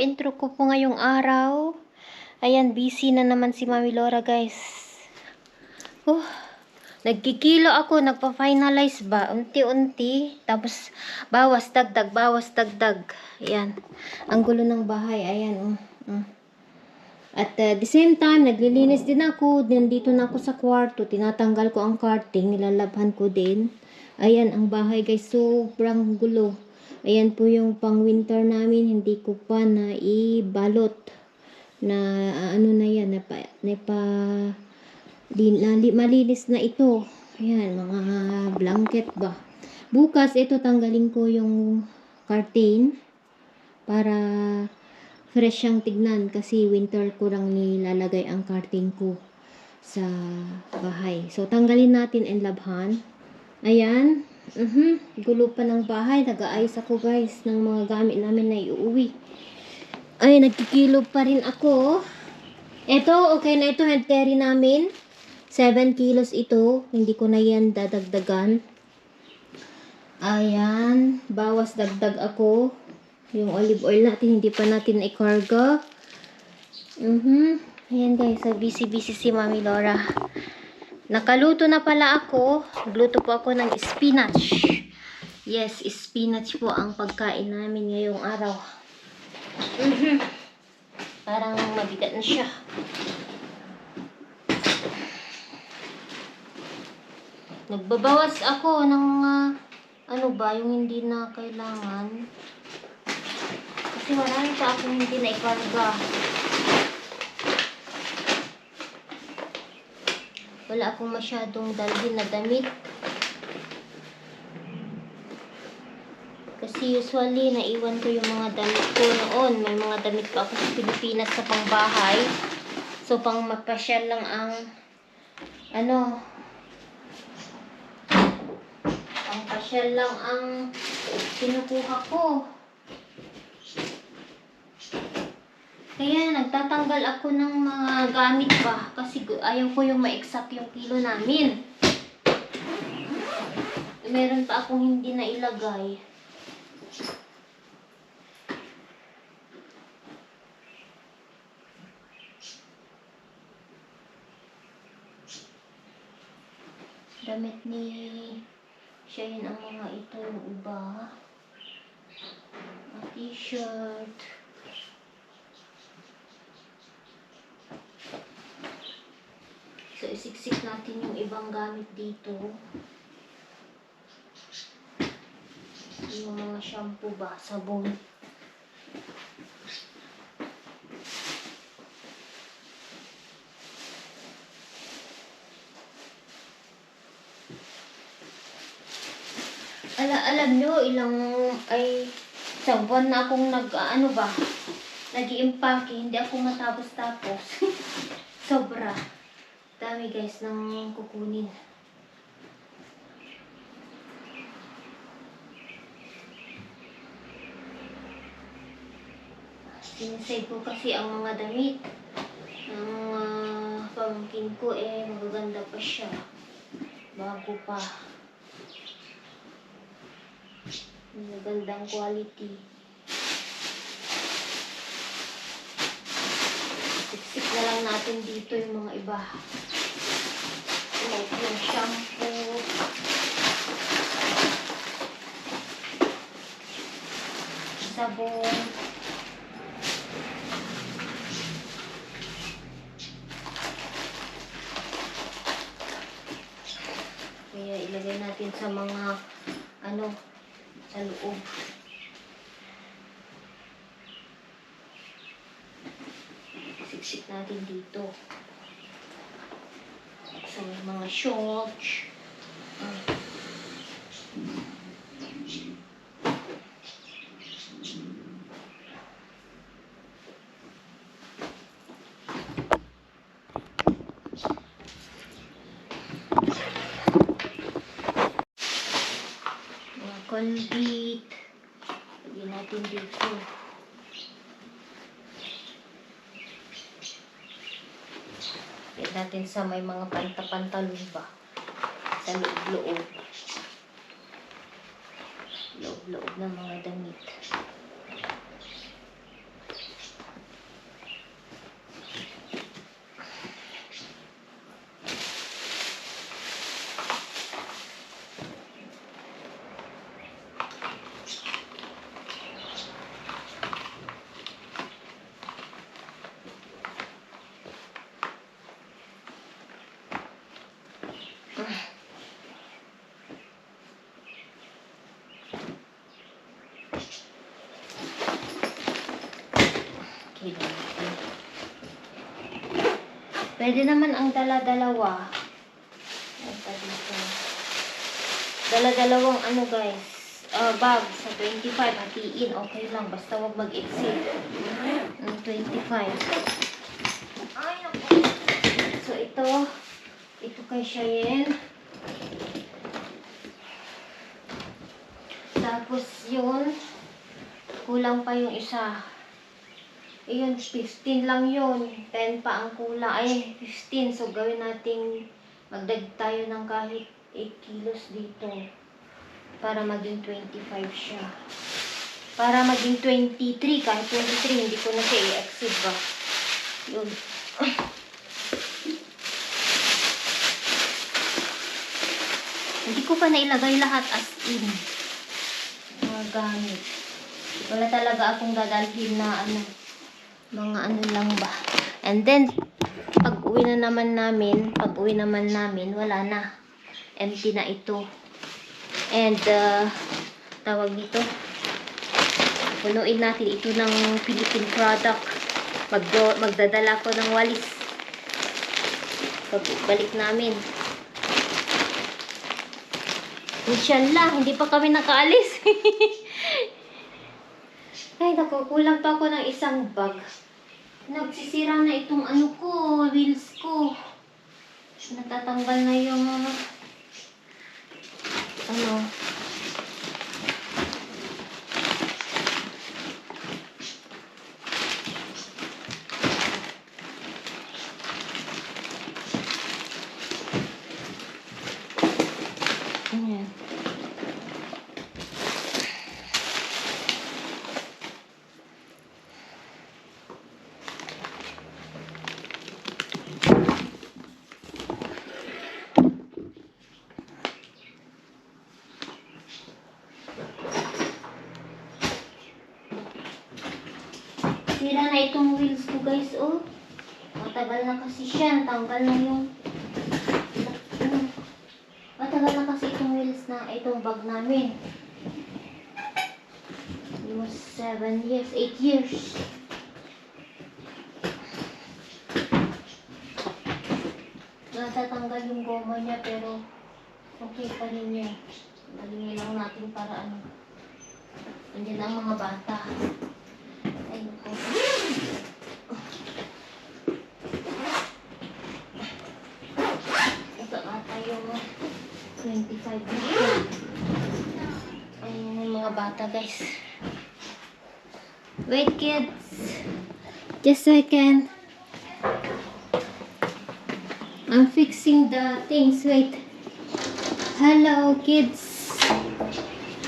intro ko po ngayong araw. Ayan, busy na naman si Mami Laura, guys. Nagkikilo ako, nagpa-finalize ba? Unti-unti. Tapos, bawas, dagdag. Ayan. Ang gulo ng bahay. Ayan, At the same time, naglilinis din ako. Nandito na ako sa kwarto. Tinatanggal ko ang curtain. Nilalabhan ko din. Ayan, ang bahay, guys. Sobrang gulo. Ayan po yung pang-winter namin. Hindi ko pa naibalot. Na yan. Malinis na ito. Ayan, mga blanket ba. Bukas, ito tanggalin ko yung curtain. Para fresh siyang tignan. Kasi winter ko lang nilalagay ang curtain ko sa bahay. So, tanggalin natin and labhan. Ayan. Gulo pa ng bahay. Nag-aayos ako, guys, ng mga gamit namin na iuwi. Ay, nagkikilo pa rin ako. Ito, okay na ito. Hand carry namin. 7 kilos ito. Hindi ko na yan dadagdagan. Ayan. Bawas dagdag ako. Yung olive oil natin, hindi pa natin i-cargo. Ayan, guys. So, busy si Mami Laura. Nakaluto na pala ako. Nagluto po ako ng spinach. Yes, spinach po ang pagkain namin ngayong araw. Parang mabigat na siya. Nagbabawas ako ng yung hindi na kailangan. Kasi marami pa akong hindi na ikarga. Wala akong masyadong dalhin na damit. Kasi usually, naiwan ko yung mga damit ko noon. May mga damit pa ako sa Pilipinas sa pangbahay. So, pang mapasyal lang ang pangpasyal lang ang kinukuha ko. Kaya nagtatanggal ako ng mga gamit ba. Kasi ayaw ko yung ma-exact yung kilo namin. Meron pa akong hindi na ilagay. Damit ni Shane ang mga ito, yung iba. T-shirt. So, isiksik natin yung ibang gamit dito. Yung mga shampoo ba, sabon. Alam nyo, isang buwan na akong nag-i-impake, hindi ako matapos-tapos. Sobra. Dami, guys, ng kukunin. Sinisave ko kasi ang mga damit. Ang mga pamangkin ko, magaganda pa siya. Bago pa. Magandang quality. Siksik na lang natin dito yung mga iba. Like yung shampoo. Sabon. Kaya ilagay natin sa mga sa loob. Siksik natin dito. So, mga shorts. Mga Colgate. Lagyan natin dito. Lagyan natin sa may mga pantalon ba. Sa loob-loob. Loob-loob ng mga damit. Pwede naman ang dala-dalawa. Ito dito. Dala-dalawang ano guys. Bag sa 25. Hatiin. Okay lang. Basta wag mag-exceed. 25. Ay, naku. So, ito. Ito kay Cheyenne. Tapos yun. Kulang pa yung isa. Ayun, 15 lang yun. 10 pa ang kulang. Ay, 15. So, gawin natin, magdag tayo ng kahit 8 kilos dito. Para maging 25 siya. Para maging 23. Kahit 23, hindi ko na siya i-exceed ba. Yun. Hindi ko pa nailagay lahat as in. Mga gamit. Wala talaga akong dadalhin na ano. Mga ano lang ba. And then, pag uwi naman namin, wala na. Empty na ito. And, tawag dito, punuin natin ito ng Philippine product. Magdadala ko ng walis. Pag balik namin. Inshallah, hindi pa kami nakaalis. Ay, naku, kulang pa ako ng isang bag. Nagsisira na itong ano ko, wheels ko. Natatanggal na yung ano. Ayan. Sira na itong wheels ko guys, oh. Matagal na kasi siya. Tanggal na yung matagal na kasi itong wheels na itong bag namin. Almost 7 years, 8 years. Natatanggal yung goma niya pero okay pa rin niya. Nalingin lang natin para ano. Nandiyan ang mga bata. Ay, naku. Ito ata yung 25 dito. Ayun yung mga bata, guys. Wait, kids. Just a second. I'm fixing the things. Wait. Hello, kids.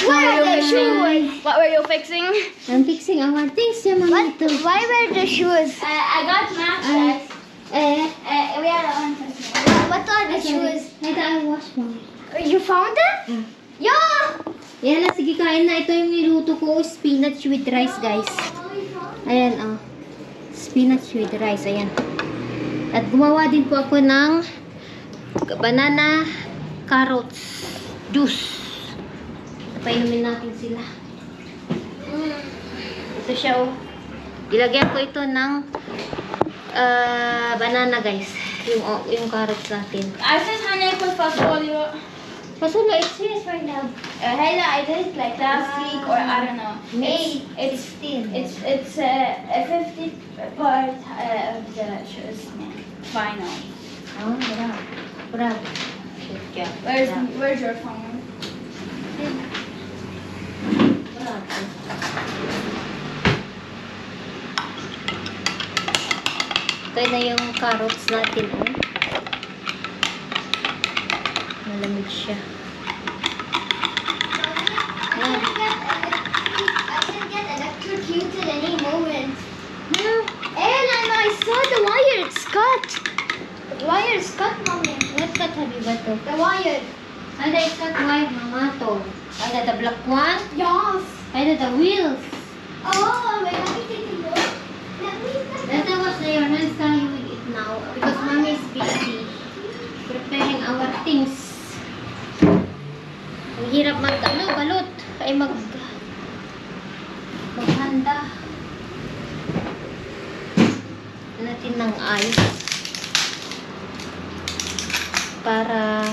What are the shoes? What were you fixing? I'm fixing our things, yeah, Mama. Why were the shoes? I got matches. We are on. What are the shoes? Ito, I wash mo. You found them? Yeah. Yan na, sige, kain na. Ito yung niluto ko, spinach with rice, guys. Ayan, oh. Spinach with rice, ayan. At gumawa din po ako ng banana carrots juice. Painumin natin sila. Ito siya, oh. Ilagyan ko ito ng banana, guys. Yung carrots natin. I said honey put fasolio. Fasolio, it's here right now. Hela, I did it like last week or I don't know. May It's 16. it's a 50 part of the shoes final. Oh, bravo. Bravo. Good job. Where's your phone? Bravo. Ito na yung carrots natin, oh. Malamig siya. I can get electrocuted any moment. And I saw the wire. It's cut. The wire is cut, mommy. What cut, Habibato? The wire. Ano is cut wire, Mama to? Ano, the black one? Yes. Ano, the wheels? Oh, wait, let me take a look. That was your hands carrying with it now because Mommy is busy preparing our things. Ang hirap balot ay maghanda natin ng ayos. para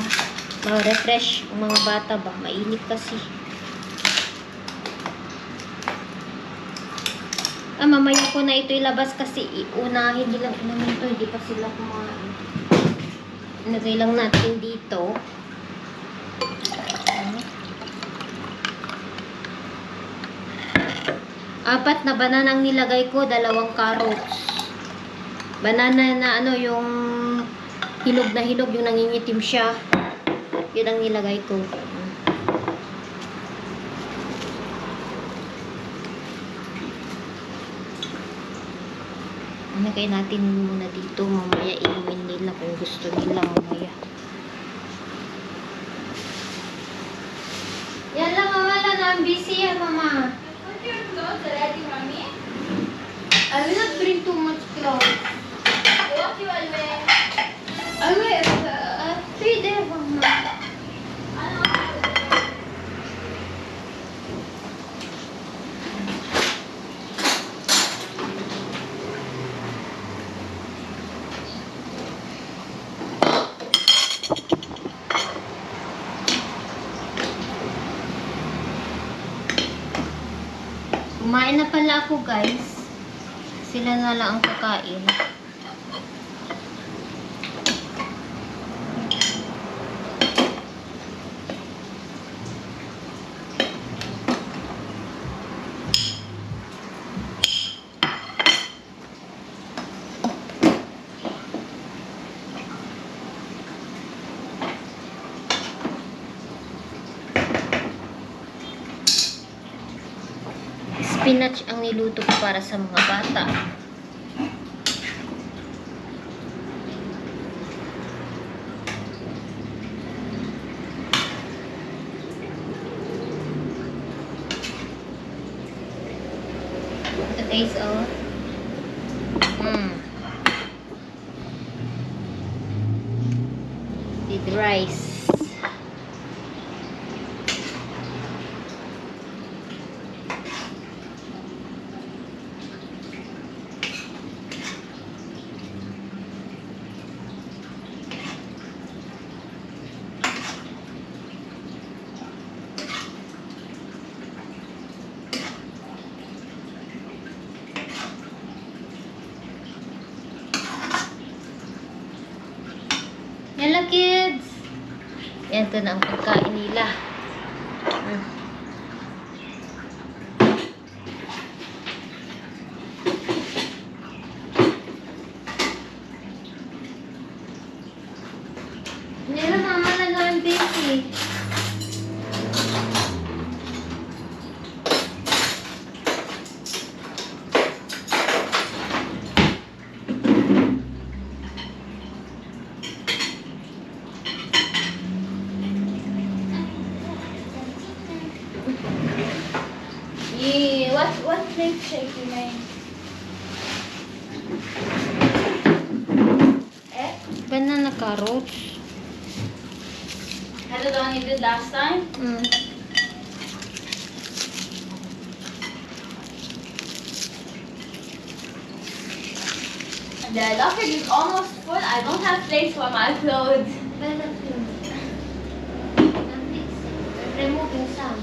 ma-refresh ang mga bata ba. Mainit kasi. Mamaya ko na ito ilabas kasi unahin nilang inumin ito. Hindi pa sila kumain. Ilagay lang natin dito. Apat na banana ang nilagay ko, 2 carrots. Banana na ano, yung hilog na hilog, yung nangingitim siya. Yun ang nilagay ko. Nagay natin muna dito, mamaya inumin nila kung gusto nila mamaya. Yan lang, mama lang, I'm busy yan, mama. Put your clothes already, mommy. I will not bring too much clothes. What you will wear? I will, stay there, mama. I don't know. Kumain na pala ako, guys. Sila na lang ang kakain. Spinach ang niluto ko para sa mga bata. Ito guys, oh. With rice. Hello kids! Yan, ito na ang pagkain nila. Nila mama na lang busy. Yeah, what milkshake you made? Banana carrots. Is it the one you did last time? The locker is almost full. I don't have place for my clothes. Removing some.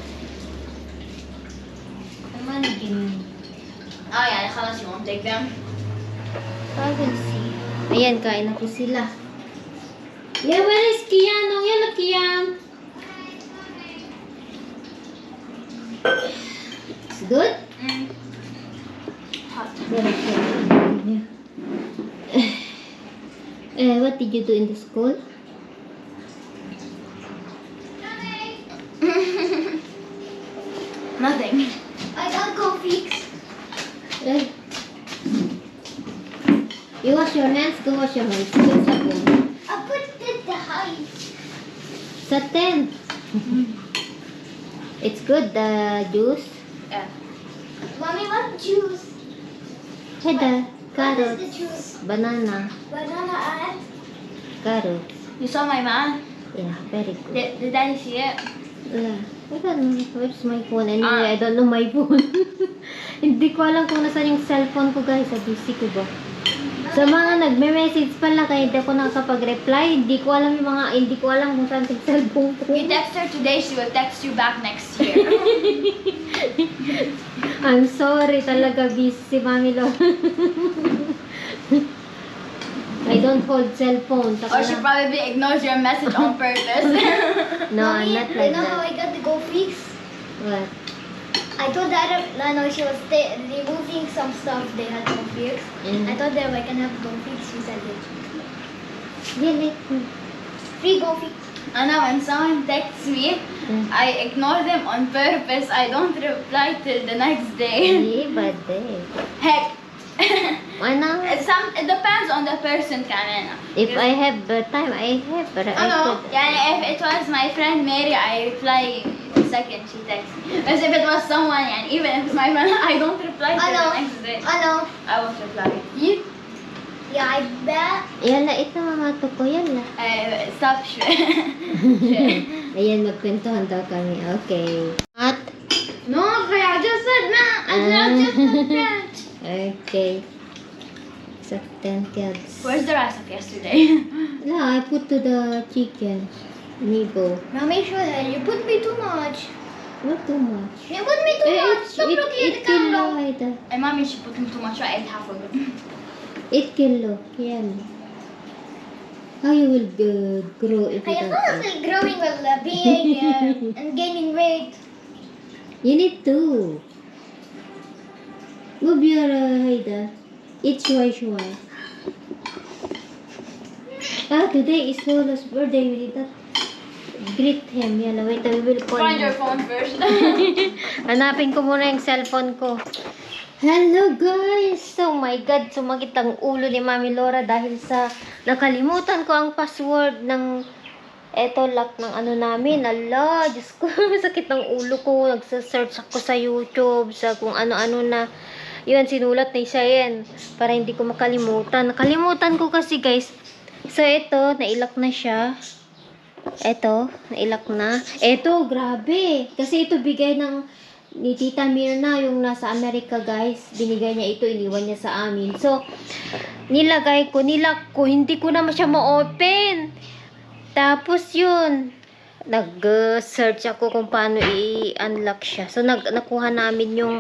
Managing. Oh yeah, unless you won't take them. I will see. Ayan, kain na po sila. Yeah, where is Kian? Oh, yan na Kian. It's good? Hot. Very good. Yeah. What did you do in the school? Nothing. I got go fix. Eh. You wash your hands? Go wash your hands. Go sabon. I put the height. Sa tent. It's good, the juice. Yeah. Mommy, what juice? Hey, the What is carrots, the juice? banana, Banana and? carrots. You saw my man? Yeah, very good. Did Daddy see it? Yeah. I don't know. Where's my phone? Anyway, I don't know my phone. Hindi ko alam kung nasaan yung cellphone ko, guys. Sa busy ko ba? Sa mga nagme-message pala kaya hindi ako nakakapag-reply, hindi ko alam kung saan yung cellphone ko. You text her today, she will text you back next year. I'm sorry, talaga busy si Mami Lo. I don't hold cellphone. Or she probably ignores your message on purpose. No, I'm not like you know how that. I got the Go Fix? What? I told the other, no, she was removing some stuff they had Go Fix. Mm. I told them I can have Go Fix, she said it. Really? Free Go Fix. I know, when someone texts me, Mm. I ignore them on purpose. I don't reply till the next day. Hindi, bad day. Heck. Ano? It depends on the person, Kamena. If I have time, I have. But I Ano, could. yani, if it was my friend Mary, I reply the second she texts me. But if it was someone, and even if it's my friend, I don't reply till the next day. Ano? I won't reply. You? Yeah, I bet. Yala, ito mamato ko. Yala. Stop. Ayan, magkwentuhan daw kami. Okay. At? No, I just said that. I just said that. Okay. Sentence. Where's the rest of yesterday? La, I put to the chicken. Nibo. Now make sure that you put me too much. Not too much. You put me too much. Stop looking at the camera. And mommy, she put in too much, so I ate half of it. 8 kilo. Yan. How you will grow if you I am don't not eat? still growing while being and gaining weight. You need to. Move your Haida. Eat shuai. Today is Lolo's birthday. We did not greet him. Yala, wait, we will call Find your him. phone first. Hanapin ko muna yung cellphone ko. Hello guys! Oh my God, sumakit ang ulo ni Mami Laura dahil sa nakalimutan ko ang password ng lock ng ano namin. Ala, Diyos ko, sakit ang ulo ko. Nagsasearch ako sa YouTube, sa kung ano-ano na. Yun, sinulat ni Cheyenne para hindi ko makalimutan. Nakalimutan ko kasi guys. So ito, nailak na siya. Ito, nailak na. Ito, grabe. Kasi ito bigay ni Tita Mirna, yung nasa Amerika guys. Binigay niya ito, iniwan niya sa amin. So, nilagay ko, nilak ko. Hindi ko naman siya ma-open. Tapos yun, nag-search ako kung paano i-unlock siya. So, nakuha namin yung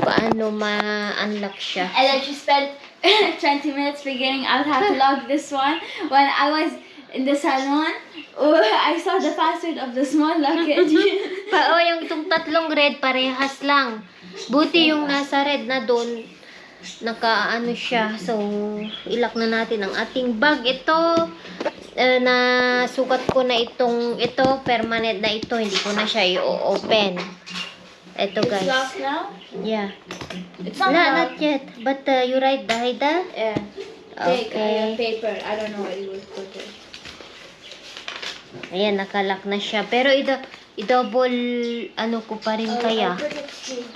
paano ma-unlock siya. And then she spent 20 minutes figuring out how to log this one. When I was in the salon, I saw the password of the small luggage. Yung itong tatlong red, parehas lang. Buti yung nasa red na doon, nakaano siya. So, ilak na natin ang ating bag. Ito, na sukat ko na ito, permanent na ito. Hindi ko na siya i-open. Ito It's guys. locked now? Yeah. It's not Not locked. yet. But you write the Haida? Yeah. Take Okay. paper. I don't know what you would put it. Ayan, nakalak na siya. Pero i-double, ano ko pa rin kaya. Put it here.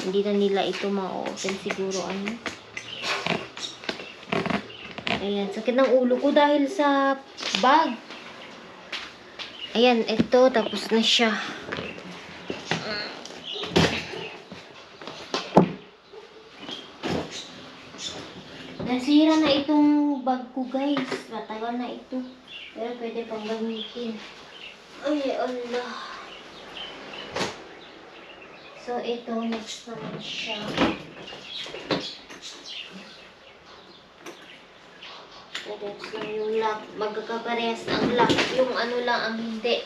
Hindi na nila ito ma-open siguro. Ano. Ayan, sakit ng ulo ko dahil sa bag. Ayan, ito, tapos na siya. Nasira na itong bag ko guys. Matagal na ito. Pero pwede pang gamitin. Ay, Allah. So, ito, next naman siya. So, that's yung lock. Magkakaparehas ang lock. Yung ano lang ang hindi.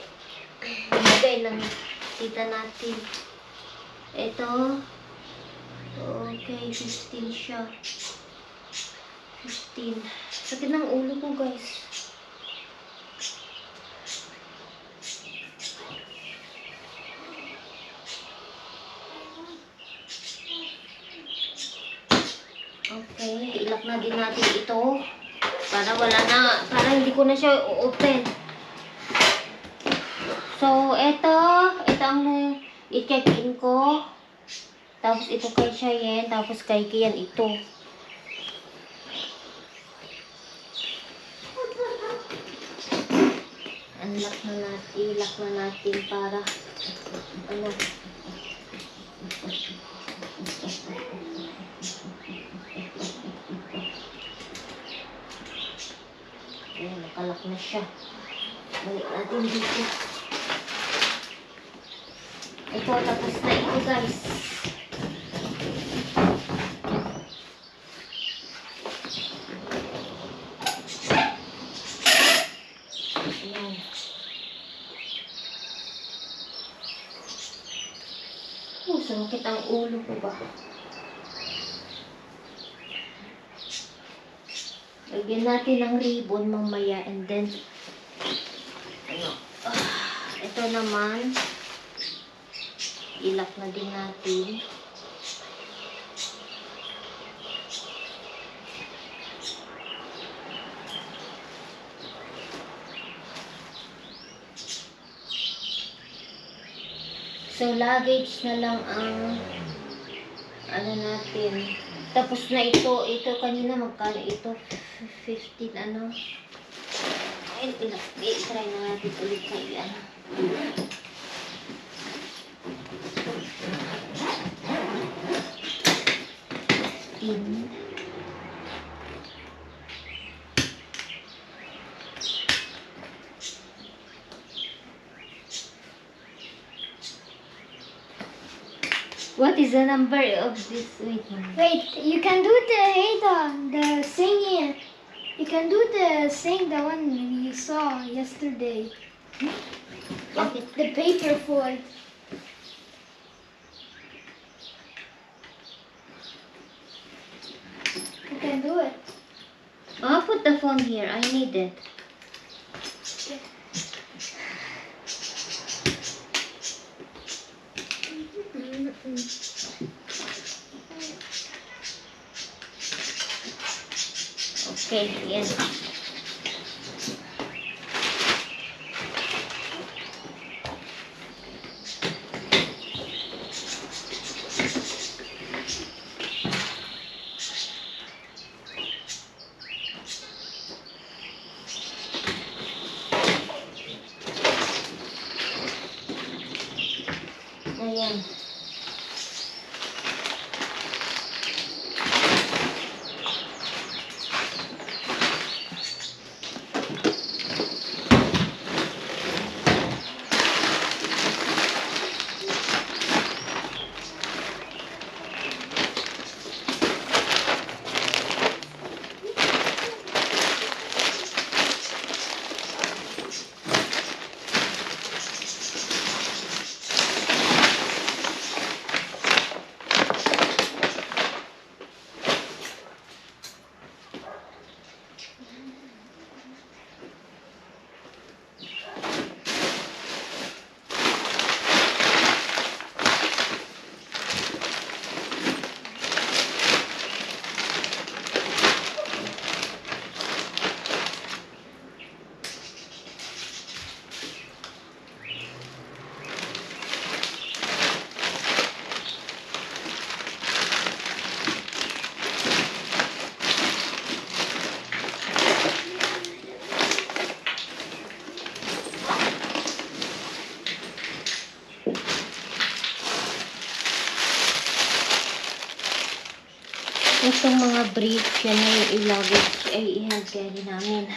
Ibigay ng tita natin. Ito. Okay, 15 siya. 15. Sakit ng ulo ko, guys. Okay, ilak na din natin ito. Para wala na, para hindi ko na siya open. So, ito ang i-check-in ko. Tapos ito kay Cheyenne, tapos kay Kian ito. Unlock na natin, ilak na natin para ano. Ayan, nakalak na siya. Balik natin dito. Ito, tapos na ito guys. Ayan. Sumakit ang ulo ko ba? Lagyan natin ng ribbon mamaya and then ito naman ilak na din natin. So luggage na lang ang ano natin. Tapos na ito kanina magkano ito? 15 ano? Ay, try na natin ulit na yan. What is the number of this? Wait, you can do the singing. You can do the one you saw yesterday. Bakit? The paper fold. You can do it. I'll put the phone here. I need it. Okay, yan. Ayan. Itong mga brief, yan na yung i-luggage ay i-hand carry namin.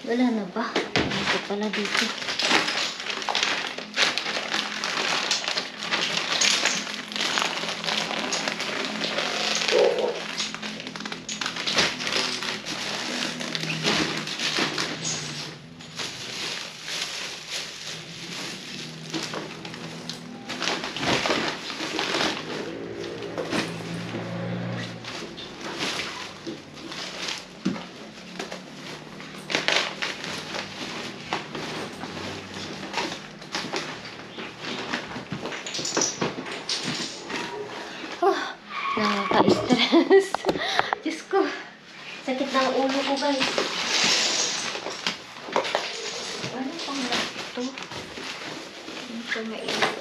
Wala na ba? Ito pala dito. Nakaka-stress. Diyos ko. Sakit ng ulo ko, guys. Ano pang ito? Ito mainit.